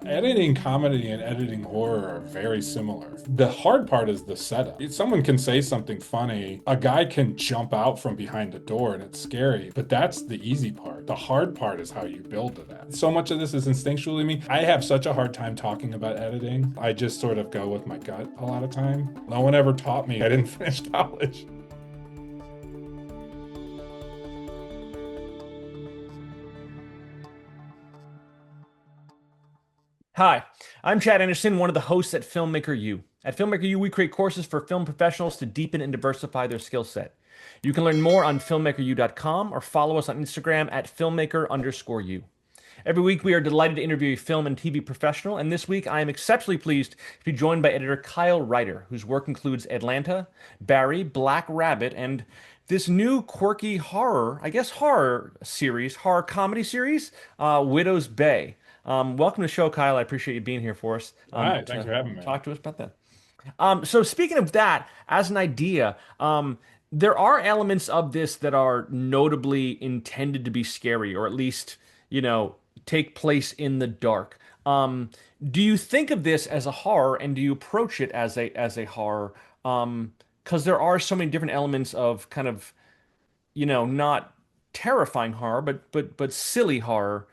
Editing comedy and editing horror are very similar. The hard part is the setup. If someone can say something funny, a guy can jump out from behind a door and it's scary, but that's the easy part. The hard part is how you build to that. So much of this is instinctually me. I have such a hard time talking about editing. I just sort of go with my gut a lot of time. No one ever taught me. I didn't finish college. Hi, I'm Chad Anderson, one of the hosts at Filmmaker U. At Filmmaker U, we create courses for film professionals to deepen and diversify their skill set. You can learn more on filmmakeru.com or follow us on Instagram at filmmaker_u. Every week, we are delighted to interview a film and TV professional, and this week, I am exceptionally pleased to be joined by editor Kyle Reiter, whose work includes Atlanta, Barry, Black Rabbit, and this new quirky horror, I guess horror series, horror comedy series, Widow's Bay. Welcome to the show, Kyle. I appreciate you being here for us All right, thanks to for having me. talk to us about that. So speaking of that, as an idea, there are elements of this that are notably intended to be scary, or at least, you know, take place in the dark. Do you think of this as a horror, and do you approach it as a horror? Because there are so many different elements of kind of, not terrifying horror, but silly horror.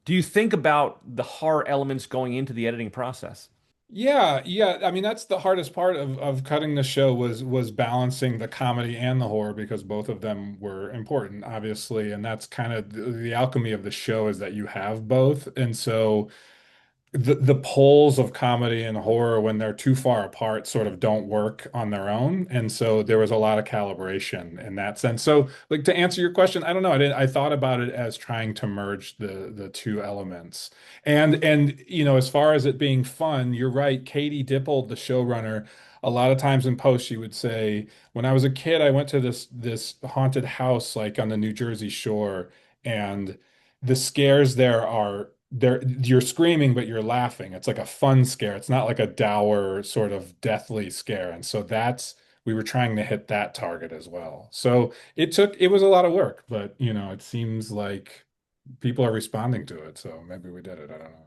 Do you think about the horror elements going into the editing process? Yeah. I mean, that's the hardest part of cutting the show was balancing the comedy and the horror because both of them were important, obviously. And that's kind of the alchemy of the show is that you have both. And so the poles of comedy and horror when they're too far apart sort of don't work on their own, and so there was a lot of calibration in that sense. So like to answer your question, I don't know, I thought about it as trying to merge the two elements. And as far as it being fun, you're right. Katie Dippold, the showrunner, a lot of times in post she would say, when I was a kid I went to this haunted house like on the New Jersey shore, and the scares there are you're screaming but you're laughing. It's like a fun scare. It's not like a dour sort of deathly scare. And so that's we were trying to hit that target as well. So it was a lot of work, but it seems like people are responding to it. So maybe we did it. I don't know.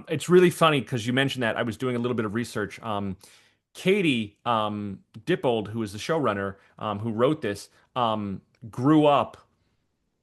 It's really funny because you mentioned that. I was doing a little bit of research. Katie Dippold, who is the showrunner, who wrote this, grew up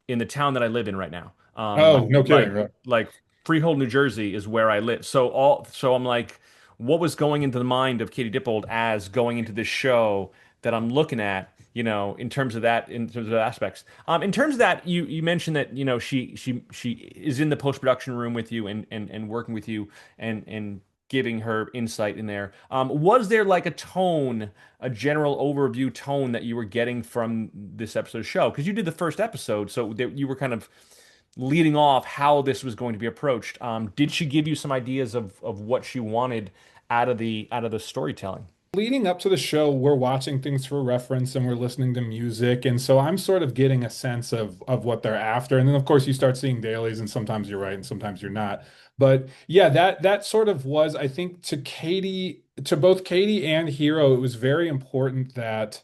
in the town that I live in right now. Oh, no kidding, right? Like Freehold, New Jersey is where I live. So I'm like, what was going into the mind of Katie Dippold as going into this show that I'm looking at, in terms of aspects. In terms of that, you mentioned that, she is in the post-production room with you and working with you and giving her insight in there. Was there like a tone, a general overview tone that you were getting from this episode of show? Because you did the first episode, so that you were kind of leading off how this was going to be approached. Did she give you some ideas of what she wanted out of the storytelling? Leading up to the show, we're watching things for reference and we're listening to music. And so I'm sort of getting a sense of what they're after. And then of course you start seeing dailies and sometimes you're right and sometimes you're not. But yeah, that sort of was, I think, to both Katie and Hero, it was very important that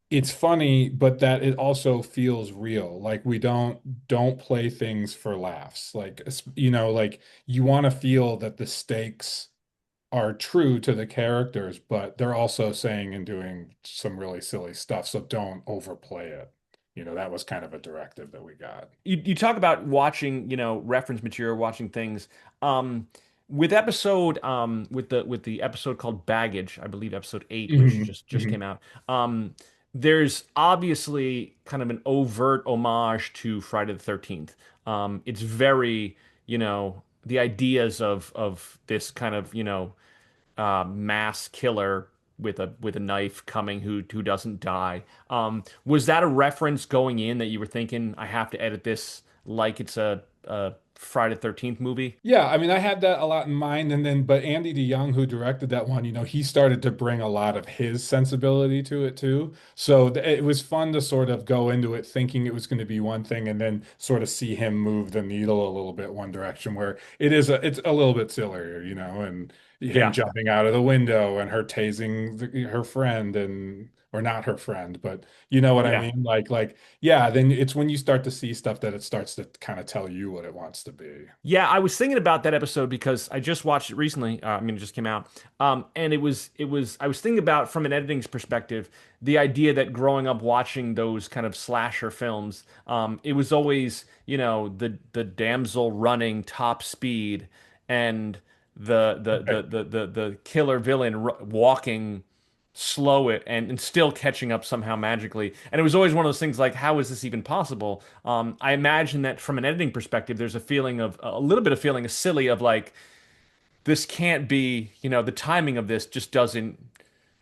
it's funny, but that it also feels real. Like we don't play things for laughs. Like like you want to feel that the stakes are true to the characters, but they're also saying and doing some really silly stuff. So don't overplay it. That was kind of a directive that we got. You talk about watching, reference material, watching things. Um, with the episode called Baggage, I believe episode 8, which Hmm just hmm came out. Um, there's obviously kind of an overt homage to Friday the 13th. It's very, the ideas of this kind of, mass killer with a knife coming who doesn't die. Was that a reference going in that you were thinking, I have to edit this like it's a Friday the 13th movie? Yeah, I mean, I had that a lot in mind, and then but Andy DeYoung, who directed that one, he started to bring a lot of his sensibility to it too. So it was fun to sort of go into it thinking it was going to be one thing, and then sort of see him move the needle a little bit one direction, where it's a little bit sillier, and him Yeah. jumping out of the window and her tasing her friend and or not her friend, but you know what I Yeah. mean? Yeah, then it's when you start to see stuff that it starts to kind of tell you what it wants to be. Yeah, I was thinking about that episode because I just watched it recently. I mean, it just came out, and I was thinking about from an editing perspective the idea that growing up watching those kind of slasher films, it was always the damsel running top speed and the killer villain walking slow it and still catching up somehow magically. And it was always one of those things like, how is this even possible? I imagine that from an editing perspective, there's a little bit of feeling of silly of like, this can't be, the timing of this just doesn't,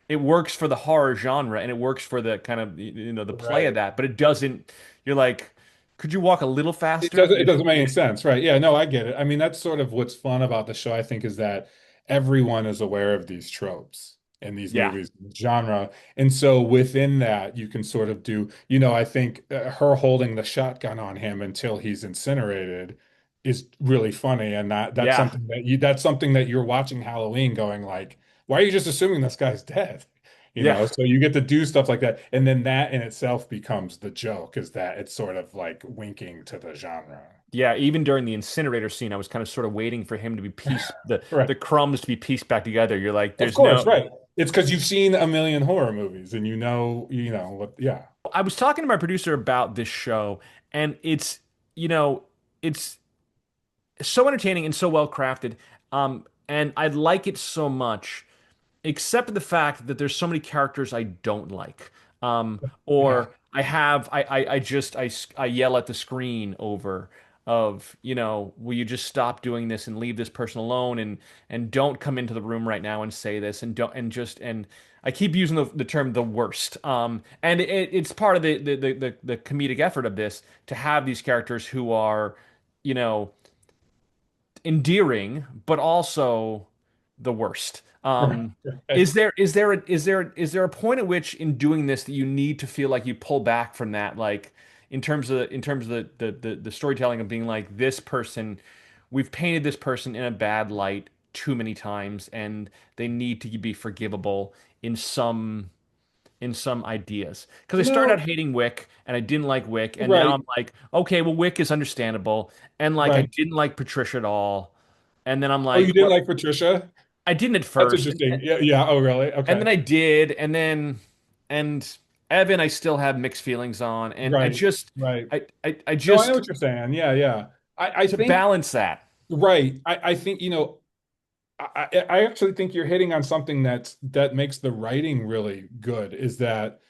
it works for the horror genre and it works for the kind of, the play of Right. that, but it doesn't, you're like, could you walk a little It faster? doesn't it doesn't make any sense, right? Yeah, no, I get it. I mean, that's sort of what's fun about the show, I think, is that everyone is aware of these tropes in these Yeah. movies genre. And so within that, you can sort of do, I think her holding the shotgun on him until he's incinerated is really funny. And that's Yeah. something that's something that you're watching Halloween going like, why are you just assuming this guy's dead? Yeah. So you get to do stuff like that. And then that in itself becomes the joke, is that it's sort of like winking to the genre. Yeah, even during the incinerator scene, I was kind of sort of waiting for him to be Right. the crumbs to be pieced back together. You're like, Of there's course, no. right. It's because you've seen a million horror movies and what, yeah. I was talking to my producer about this show, and you know, it's so entertaining and so well crafted. And I like it so much, except for the fact that there's so many characters I don't like. Yeah. Or I yell at the screen over of, will you just stop doing this and leave this person alone and don't come into the room right now and say this and don't and just and I keep using the term the worst. And it's part of the comedic effort of this to have these characters who are, you know, endearing, but also the worst. Right. Is there a point at which in doing this that you need to feel like you pull back from that, like in terms of the storytelling of being like this person, we've painted this person in a bad light too many times, and they need to be forgivable in some ideas. Because I You started out know, hating Wick and I didn't like Wick, and now right, I'm like, okay, well, Wick is understandable, and like I right. didn't like Patricia at all, and then I'm Oh, you like, didn't well, like Patricia? I didn't at That's first, interesting. Yeah, yeah. Oh, really? and then Okay. I did, and Evan I still have mixed feelings on, and I Right, just right. I No, I know just what you're saying. Yeah, yeah. I to think, balance that. right. I think, I actually think you're hitting on something that makes the writing really good, is that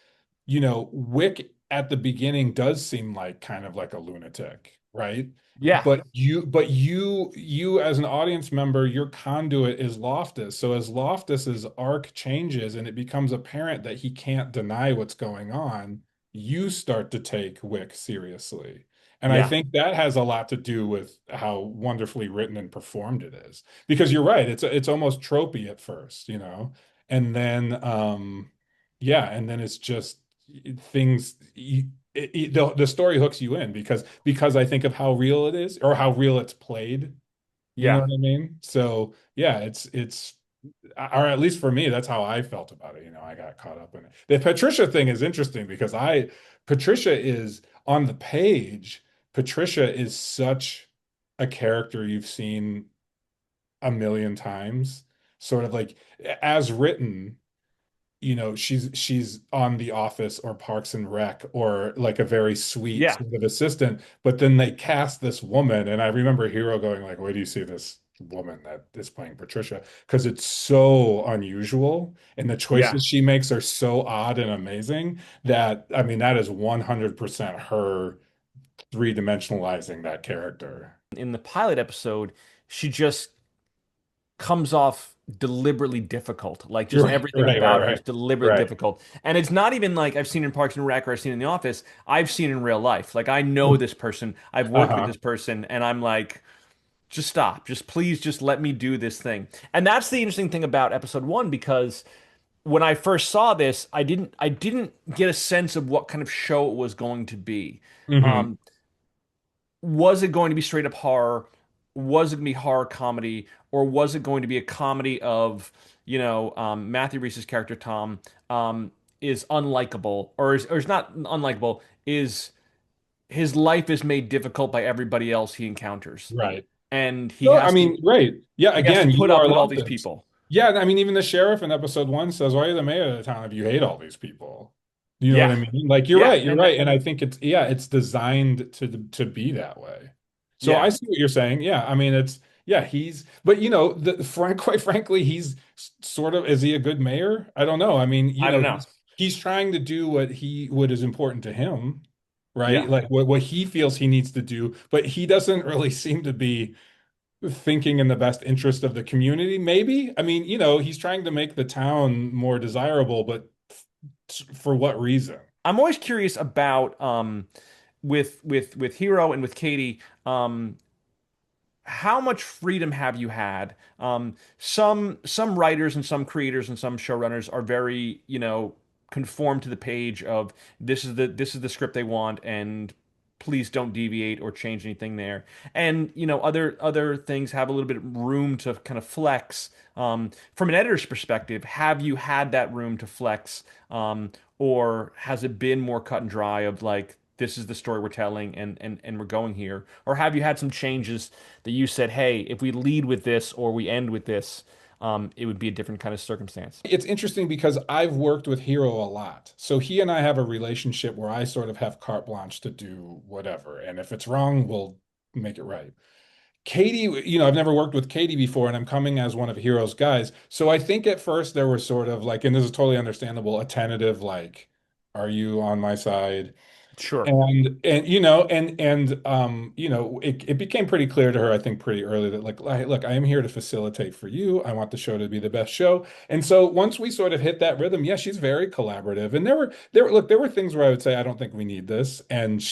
Wick at the beginning does seem like kind of like a lunatic, right? Yeah, But you as an audience member, your conduit is Loftus. So as Loftus's arc changes and it becomes apparent that he can't deny what's going on, you start to take Wick seriously. And I yeah, think that has a lot to do with how wonderfully written and performed it is. Because you're right, it's almost tropey at first, and then yeah, and then it's just things the story hooks you in because I think of how real it is or how real it's played. You know yeah, what I mean? So yeah, it's or at least for me, that's how I felt about it. I got caught up in it. The Patricia thing is interesting because Patricia is on the page. Patricia is such a character you've seen a million times, sort of like as written. She's on The Office or Parks and Rec or like a very sweet yeah. sort of assistant, but then they cast this woman, and I remember Hero going like, "Where do you see this woman that is playing Patricia because it's so unusual and the Yeah. choices she makes are so odd and amazing that I mean that is 100% her three-dimensionalizing that character. In the pilot episode, she just comes off deliberately difficult. Like just Right, everything right, right, about her is right, deliberately right. difficult. And it's not even like I've seen in Parks and Rec or I've seen in The Office. I've seen in real life. Like I know this person. I've worked with Uh-huh. this person, and I'm like, just stop. Just please, just let me do this thing. And that's the interesting thing about episode one because when I first saw this, I didn't get a sense of what kind of show it was going to be. Hmm. Um, was it going to be straight up horror? Was it going to be horror comedy? Or was it going to be a comedy of, Matthew Reese's character, Tom, is unlikable, or is not unlikable, is his life is made difficult by everybody else he encounters. Right. And he No, I has to mean, right. Yeah, he has to again, put you up are with all like these this. people. Yeah, I mean, even the sheriff in episode one says, "Why are you the mayor of the town if you hate all these people?" You know what Yeah. I mean? Like, you're Yeah. right, you're And right, and I think it's yeah, it's designed to be that way. So I yeah, see what you're saying. Yeah, I mean, it's yeah, but quite frankly, he's sort of is he a good mayor? I don't know. I mean, I don't know. he's trying to do what is important to him, right? Yeah. Like what he feels he needs to do, but he doesn't really seem to be thinking in the best interest of the community, maybe. I mean, he's trying to make the town more desirable, but for what reason? I'm always curious about with Hero and with Katie, how much freedom have you had? Some writers and some creators and some showrunners are very, conform to the page of this is the script they want, and please don't deviate or change anything there. And other things have a little bit of room to kind of flex. From an editor's perspective, have you had that room to flex, or has it been more cut and dry of like this is the story we're telling, and we're going here? Or have you had some changes that you said, hey, if we lead with this or we end with this, it would be a different kind of circumstance? It's interesting because I've worked with Hero a lot. So he and I have a relationship where I sort of have carte blanche to do whatever. And if it's wrong, we'll make it right. Katie, I've never worked with Katie before, and I'm coming as one of Hero's guys. So I think at first there was sort of like, and this is totally understandable, a tentative like, are you on my side? Sure. And it became pretty clear to her, I think, pretty early that like, look, I am here to facilitate for you. I want the show to be the best show. And so once we sort of hit that rhythm, yeah, she's very collaborative. And there were things where I would say, I don't think we need this. And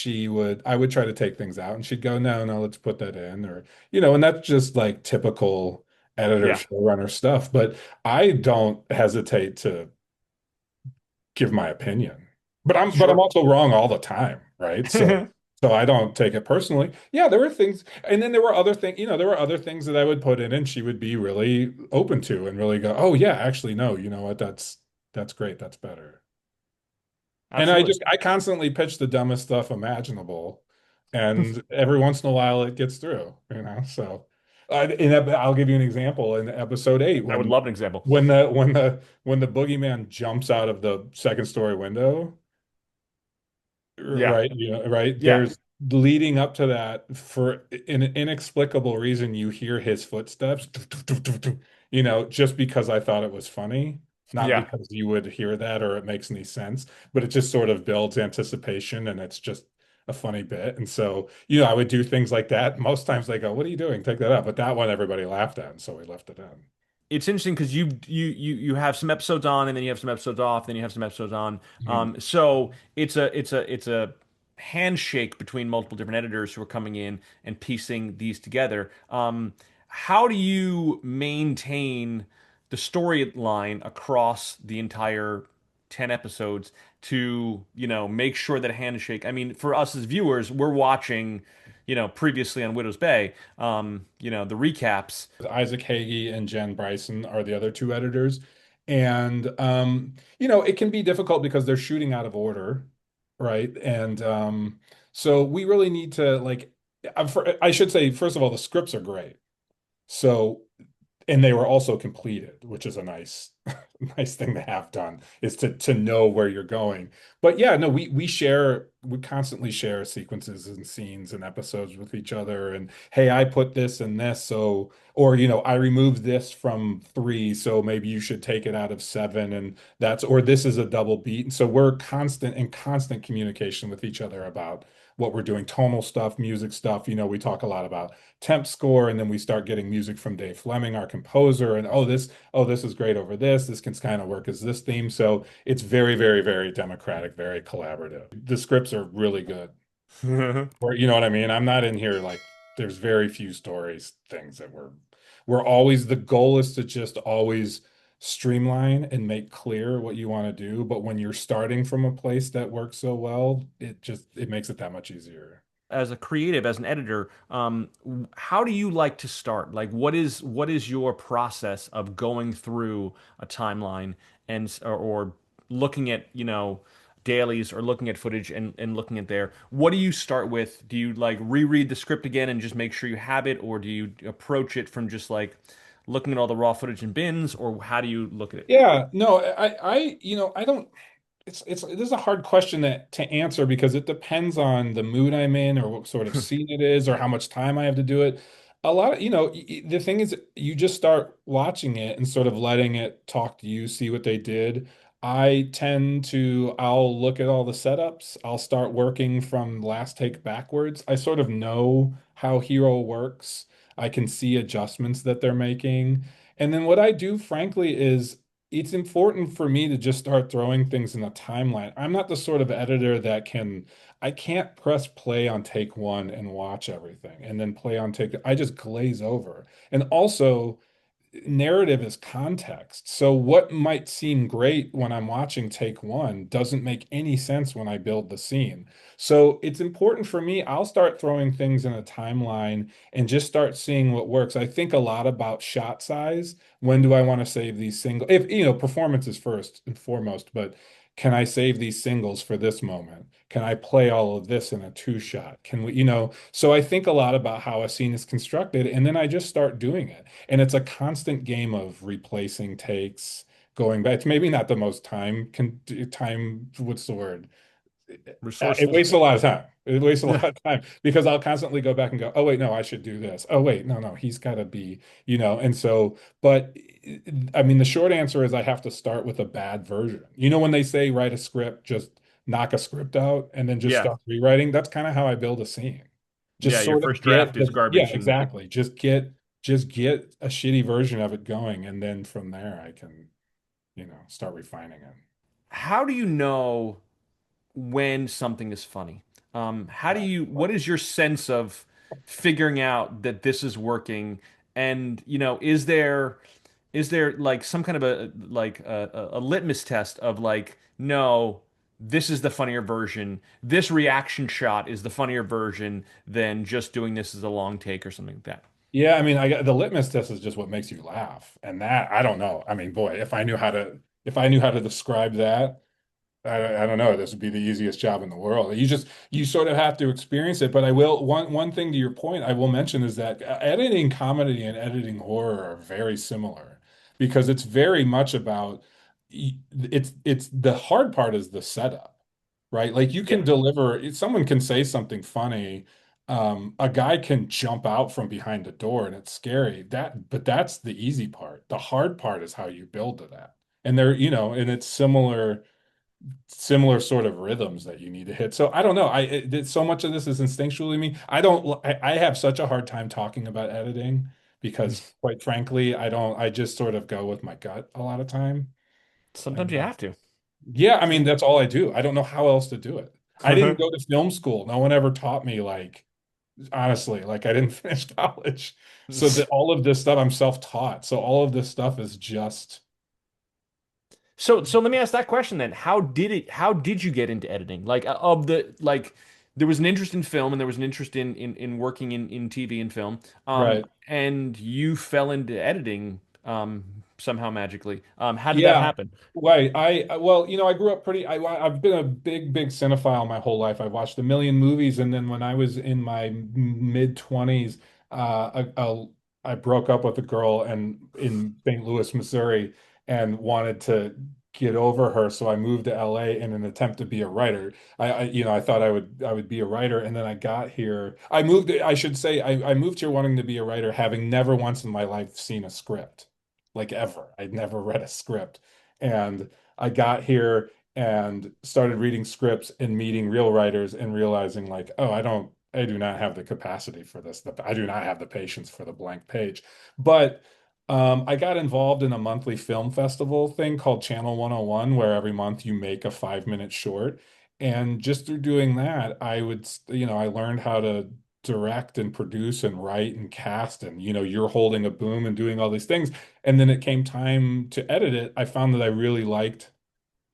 I would try to take things out and she'd go, no, no, let's put that in. And that's just like typical editor Yeah, showrunner stuff. But I don't hesitate to give my opinion. But I'm sure. also wrong all the time, right? So I don't take it personally. Yeah, there were things, and then there were other things that I would put in and she would be really open to and really go, "Oh yeah, actually no, you know what? That's great. That's better." And Absolutely. I constantly pitch the dumbest stuff imaginable, and every once in a while it gets through. So I'll give you an example in episode 8 I would love an example. when the boogeyman jumps out of the second story window, Yeah, right? Right. yeah, There's leading up to that for an inexplicable reason you hear his footsteps, just because I thought it was funny, not yeah. because you would hear that or it makes any sense, but it just sort of builds anticipation and it's just a funny bit. And so, I would do things like that. Most times they go, "What are you doing? Take that out." But that one everybody laughed at, and so we left it in. It's interesting because you have some episodes on, and then you have some episodes off, then you have some episodes on. Mhm. So it's a handshake between multiple different editors who are coming in and piecing these together. How do you maintain the storyline across the entire 10 episodes to, make sure that handshake? I mean, for us as viewers, we're watching, previously on Widow's Bay, the recaps. Isaac Hagee and Jen Bryson are the other two editors. And it can be difficult because they're shooting out of order, right? And so we really need to I should say, first of all, the scripts are great. So and they were also completed, which is a nice nice thing to have done, is to know where you're going. But yeah, no, we constantly share sequences and scenes and episodes with each other. And hey, I put this and this, so or I removed this from 3, so maybe you should take it out of 7, and that's or this is a double beat. And so we're constant communication with each other about what we're doing, tonal stuff, music stuff. We talk a lot about temp score, and then we start getting music from Dave Fleming, our composer, and oh, this is great over this. This can kind of work as this theme. So it's very, very, very democratic, very collaborative. The scripts are really good. Or you know what I mean? I'm not in here like there's very few stories, things that we're always the goal is to just always streamline and make clear what you want to do. But when you're starting from a place that works so well, it makes it that much easier. As a creative, as an editor, how do you like to start? Like, what is your process of going through a timeline and or looking at, dailies or looking at footage and looking at there? What do you start with? Do you like reread the script again and just make sure you have it, or do you approach it from just like looking at all the raw footage in bins, or how do you look at it? Yeah, no, I don't. This is a hard question to answer because it depends on the mood I'm in or what sort of scene it is or how much time I have to do it. A lot of, the thing is you just start watching it and sort of letting it talk to you, see what they did. I'll look at all the setups. I'll start working from last take backwards. I sort of know how Hero works. I can see adjustments that they're making. And then what I do, frankly, is it's important for me to just start throwing things in a timeline. I'm not the sort of editor I can't press play on take one and watch everything and then play on take. I just glaze over. And also, narrative is context. So what might seem great when I'm watching take one doesn't make any sense when I build the scene. So it's important for me. I'll start throwing things in a timeline and just start seeing what works. I think a lot about shot size. When do I want to save these single? If performance is first and foremost, but can I save these singles for this moment? Can I play all of this in a two shot? Can we, so I think a lot about how a scene is constructed, and then I just start doing it. And it's a constant game of replacing takes, going back. It's maybe not the most what's the word? It Resourceful. wastes a lot of time. It wastes a lot of time because I'll constantly go back and go, oh, wait, no, I should do this. Oh, wait, no, no, he's got to be, and so, but I mean, the short answer is I have to start with a bad version. When they say write a script, just knock a script out and then just Yeah. start rewriting. That's kind of how I build a scene. Yeah, Just your sort of first draft is yeah, garbage and exactly. Just get a shitty version of it going. And then from there, I can, start refining it. how do you know when something is funny? What is your sense of figuring out that this is working? And, is there like some kind of a litmus test of like, no, this is the funnier version. This reaction shot is the funnier version than just doing this as a long take or something like that. Yeah, I mean, I got the litmus test is just what makes you laugh. And that, I don't know. I mean, boy, if I knew how to describe that, I don't know. This would be the easiest job in the world. You sort of have to experience it. But I will one thing to your point I will mention is that editing comedy and editing horror are very similar because it's very much about it's the hard part is the setup, right? Like you can Yeah. deliver, someone can say something funny. A guy can jump out from behind the door and it's scary. But that's the easy part. The hard part is how you build to that. And and it's similar sort of rhythms that you need to hit. So I don't know. So much of this is instinctually me. I have such a hard time talking about editing because quite frankly, I just sort of go with my gut a lot of time. Sometimes And you have to. yeah, I mean, that's all I do. I don't know how else to do it. I didn't go to film school. No one ever taught me like honestly, like I didn't finish college. So that all of this stuff I'm self-taught. So all of this stuff is just So let me ask that question then. How did you get into editing? Like there was an interest in film and there was an interest in working in TV and film. right. And you fell into editing somehow magically. How did that Yeah, happen? right. Well, I grew up pretty. I've been a big, big cinephile my whole life. I've watched a million movies, and then when I was in my mid 20s, I broke up with a girl and in St. Louis, Missouri, and wanted to get over her. So I moved to LA in an attempt to be a writer. I thought I would be a writer, and then I got here. I moved. I should say I moved here wanting to be a writer, having never once in my life seen a script, like ever. I'd never read a script, and I got here and started reading scripts and meeting real writers and realizing like, oh, I do not have the capacity for this. I do not have the patience for the blank page. But I got involved in a monthly film festival thing called Channel 101, where every month you make a 5-minute short. And just through doing that, I learned how to direct and produce and write and cast. And, you're holding a boom and doing all these things. And then it came time to edit it. I found that I really liked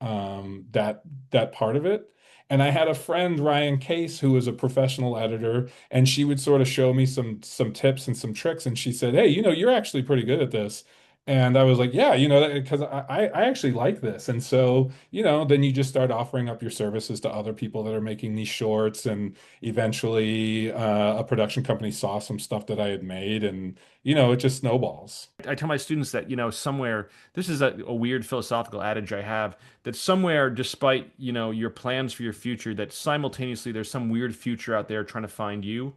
that part of it. And I had a friend, Ryan Case, who was a professional editor, and she would sort of show me some tips and some tricks. And she said, "Hey, you're actually pretty good at this." And I was like, "Yeah, because I actually like this." And so, then you just start offering up your services to other people that are making these shorts. And eventually, a production company saw some stuff that I had made, and it just snowballs. I tell my students that, somewhere, this is a weird philosophical adage I have, that somewhere, despite, your plans for your future, that simultaneously there's some weird future out there trying to find you.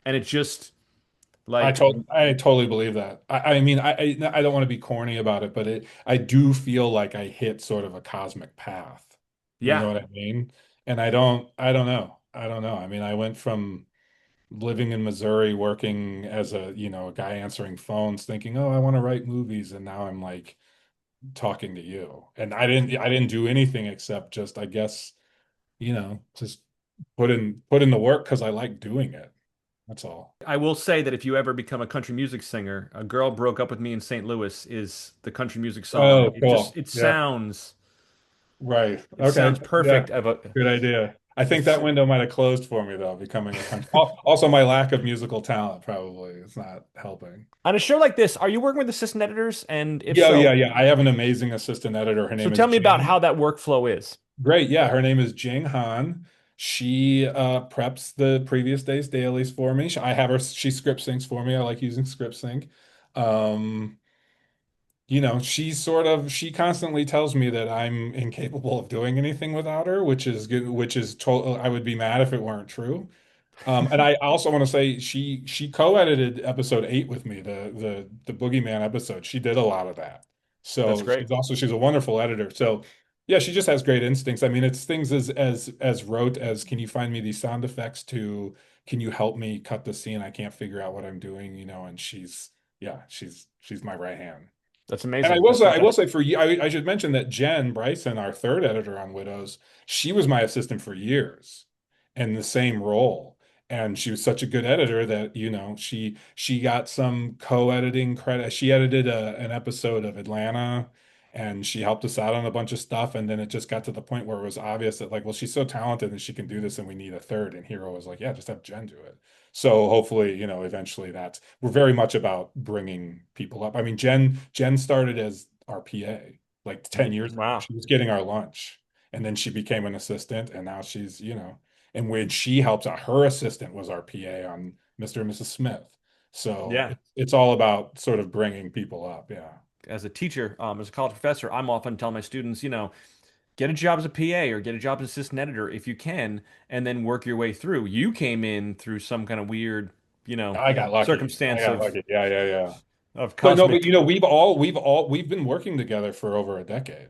And it's just like, I totally believe that. I mean, I don't want to be corny about it, but I do feel like I hit sort of a cosmic path. You know yeah, what I mean? And I don't know. I don't know. I mean, I went from living in Missouri, working as a guy answering phones, thinking, "Oh, I want to write movies," and now I'm like talking to you. And I didn't do anything except just, I guess, just put in the work because I like doing it. That's all. I will say that if you ever become a country music singer, A Girl Broke Up With Me in St. Louis is the country music song. Oh, cool. It Yeah. sounds, Right. it Okay. sounds Yeah. perfect of a, Good idea. I think it's, that window might have closed for me though, becoming a country. Also, my lack of musical talent probably is not helping. on a show like this, are you working with assistant editors? And if Yeah, so, yeah, yeah. I have an amazing assistant editor. Her so name is tell me about Jing. how that workflow is. Great. Yeah, her name is Jing Han. She preps the previous day's dailies for me. I have her. She script syncs for me. I like using script sync. Um, she constantly tells me that I'm incapable of doing anything without her, which is good, which is total. I would be mad if it weren't true. And I also want to say she co-edited episode 8 with me, the Boogeyman episode. She did a lot of that. That's So great. she's a wonderful editor. So yeah, she just has great instincts. I mean, it's things as rote as, can you find me these sound effects, to can you help me cut the scene? I can't figure out what I'm doing, and she's my right hand. That's And amazing. That's I will fantastic. say for you, I should mention that Jen Bryson, our third editor on Widows, she was my assistant for years in the same role. And she was such a good editor that, she got some co-editing credit. She edited an episode of Atlanta, and she helped us out on a bunch of stuff. And then it just got to the point where it was obvious that, like, well, she's so talented and she can do this, and we need a third. And Hero was like, yeah, just have Jen do it. So hopefully, eventually we're very much about bringing people up. I mean, Jen started as our PA like 10 years ago. Wow. She was getting our lunch, and then she became an assistant, and now and when she helps out, her assistant was our PA on Mr. and Mrs. Smith. So Yeah. it's all about sort of bringing people up. Yeah. As a teacher, as a college professor, I'm often telling my students, get a job as a PA or get a job as assistant editor if you can, and then work your way through. You came in through some kind of weird, I got lucky. I circumstance got lucky. Yeah, yeah, yeah. of But no, but cosmic. we've been working together for over a decade.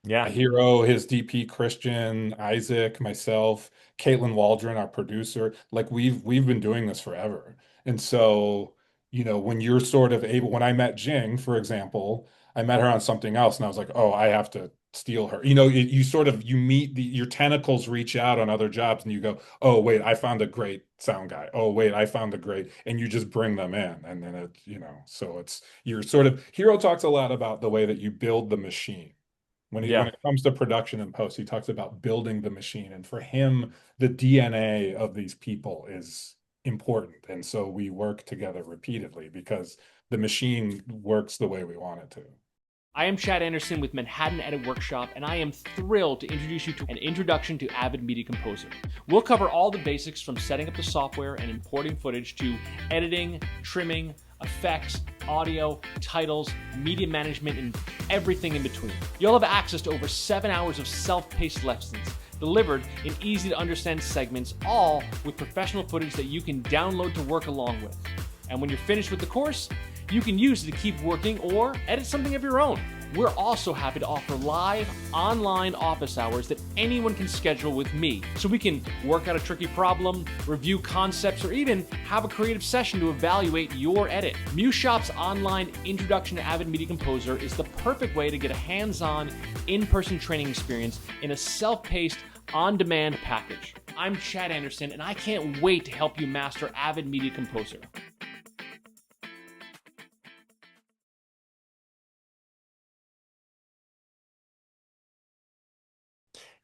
Yeah. Hero, his DP, Christian, Isaac, myself, Caitlin Waldron, our producer. Like we've been doing this forever. And so, when you're sort of able, when I met Jing, for example, I met her on something else, and I was like, oh, I have to steal her. You sort of you meet your tentacles reach out on other jobs, and you go, oh wait, I found a great sound guy. Oh wait, I found a great, and you just bring them in, and then so you're sort of, Hero talks a lot about the way that you build the machine. When Yeah. it comes to production and post, he talks about building the machine. And for him, the DNA of these people is important. And so we work together repeatedly because the machine works the way we want it to. I am Chad Anderson with Manhattan Edit Workshop, and I am thrilled to introduce you to an introduction to Avid Media Composer. We'll cover all the basics from setting up the software and importing footage to editing, trimming, effects, audio, titles, media management, and everything in between. You'll have access to over 7 hours of self-paced lessons delivered in easy to understand segments, all with professional footage that you can download to work along with. And when you're finished with the course, you can use it to keep working or edit something of your own. We're also happy to offer live online office hours that anyone can schedule with me, so we can work out a tricky problem, review concepts, or even have a creative session to evaluate your edit. MuseShop's online introduction to Avid Media Composer is the perfect way to get a hands-on, in-person training experience in a self-paced, on-demand package. I'm Chad Anderson, and I can't wait to help you master Avid Media Composer.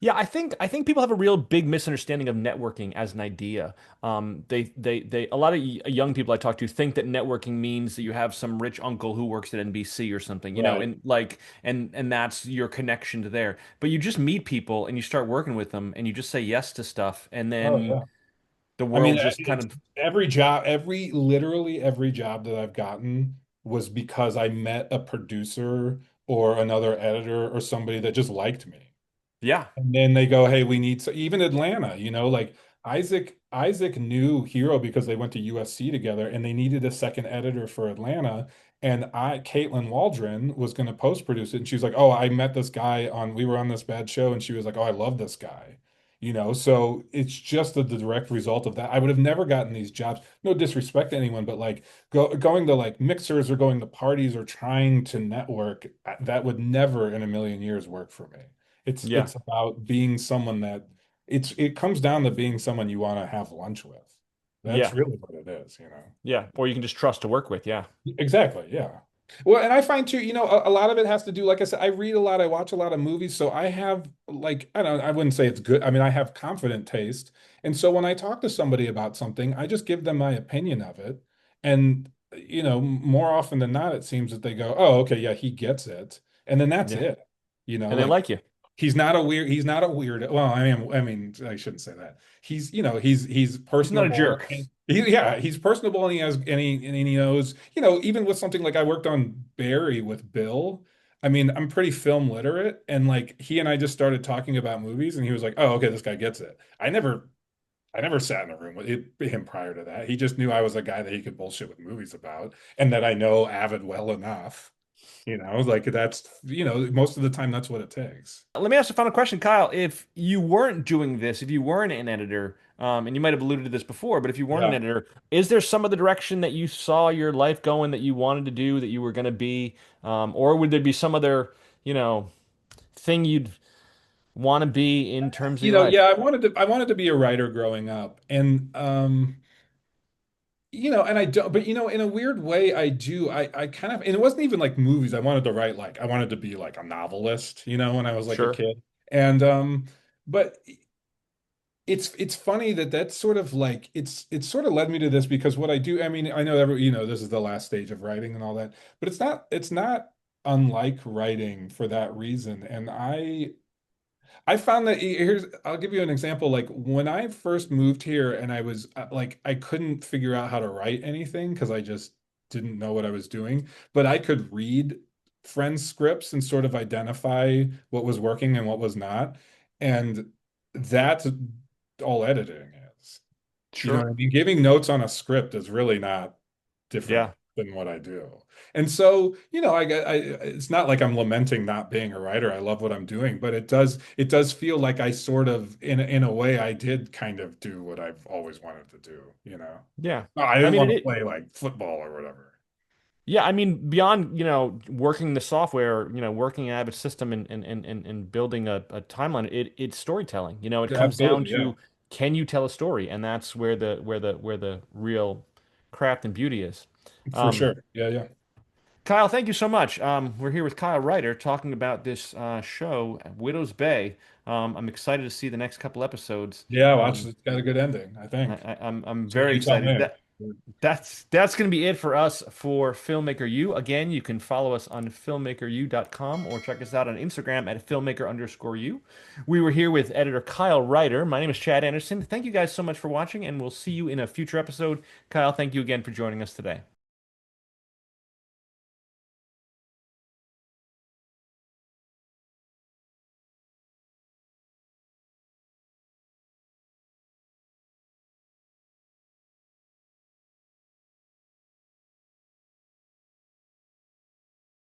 Yeah, I think people have a real big misunderstanding of networking as an idea. They a lot of young people I talk to think that networking means that you have some rich uncle who works at NBC or something, Right. and like and that's your connection to there. But you just meet people and you start working with them and you just say yes to stuff, and Oh then yeah. the I mean, world just kind it's of every job, literally every job that I've gotten was because I met a producer or another editor or somebody that just liked me. yeah, And then they go, hey, we need so even Atlanta, like Isaac knew Hero because they went to USC together and they needed a second editor for Atlanta. And Caitlin Waldron was going to post produce it. And she was like, oh, I met this guy we were on this bad show. And she was like, oh, I love this guy. So it's just the direct result of that. I would have never gotten these jobs. No disrespect to anyone, but like going to like mixers or going to parties or trying to network, that would never in a million years work for me. yeah, It's about being someone that it comes down to being someone you want to have lunch with. That's yeah, really what it is. yeah. Or you can just trust to work with. Yeah, Exactly, yeah. Well, and I find too, a lot of it has to do, like I said, I read a lot, I watch a lot of movies, so I have like, I don't, I wouldn't say it's good. I mean, I have confident taste. And so when I talk to somebody about something, I just give them my opinion of it. And, more often than not, it seems that they go, oh, okay, yeah, he gets it. And then that's yeah. it. And they Like like you. he's not a weird. Well, I mean, I shouldn't say that. He's He's not a personable. jerk. Yeah, he's personable and he has and he knows, even with something like I worked on Barry with Bill. I mean, I'm pretty film literate and like he and I just started talking about movies and he was like, "Oh, okay, this guy gets it." I never sat in a room with him prior to that. He just knew I was a guy that he could bullshit with movies about and that I know Avid well enough. Like that's, most of the time that's what it takes. Let me ask a final question, Kyle. If you weren't doing this, if you weren't an editor, and you might have alluded to this before, but if you weren't an Yeah. editor, is there some of the direction that you saw your life going that you wanted to do, that you were going to be, or would there be some other, you know, thing you'd want to be in terms of your Yeah, life? I wanted to be a writer growing up. And and I don't, but in a weird way, I do. I kind of, and it wasn't even like movies. I wanted to be like a novelist, when I was like a Sure, kid. And but it's funny that that's sort of like it's sort of led me to this because what I do, I mean, I know this is the last stage of writing and all that, but it's not unlike writing for that reason. And I found that I'll give you an example. Like when I first moved here and I was like, I couldn't figure out how to write anything because I just didn't know what I was doing. But I could read friends' scripts and sort of identify what was working and what was not. And that's all editing is. You know what sure. I mean? Giving notes on a script is really not different Yeah, than what I do. And so, it's not like I'm lamenting not being a writer. I love what I'm doing, but it does feel like I sort of, in a way, I did kind of do what I've always wanted to do. yeah. No, I I didn't mean, want to play like football or whatever. yeah, I mean, beyond, working the software, working an Avid system and building a timeline, it's storytelling. It comes down Absolutely, yeah. to, can you tell a story? And that's where the real craft and beauty is. For Um, sure. Yeah, yeah. Kyle, thank you so much. We're here with Kyle Reiter talking about this show, Widow's Bay. I'm excited to see the next couple episodes. Yeah, watch it's got a good ending, I think. I'm That's what very you tell excited. me. That's going to be it for us for Filmmaker U. Again, you can follow us on filmmakeru.com or check us out on Instagram at filmmaker_u. We were here with editor Kyle Reiter. My name is Chad Anderson. Thank you guys so much for watching, and we'll see you in a future episode. Kyle, thank you again for joining us today.